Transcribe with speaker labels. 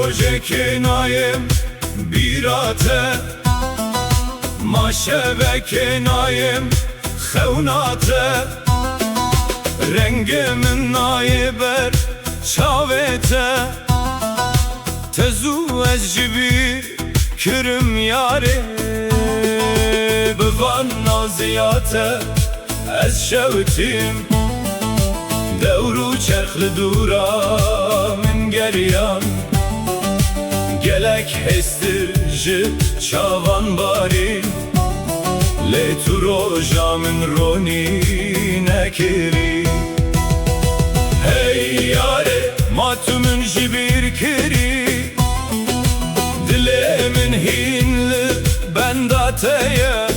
Speaker 1: roje kenayım birate Maşeve kenayım xewnate Rengimin nayiber çavete Tezu ez jibir kırım yare Bivan naziyate ez şevtim Devru çerxli dura min geriyan Gelek hestir ji çavan bari Le tu roja min roni nekiri Hey yare matumun jibir kiri Dile min hinli bendateye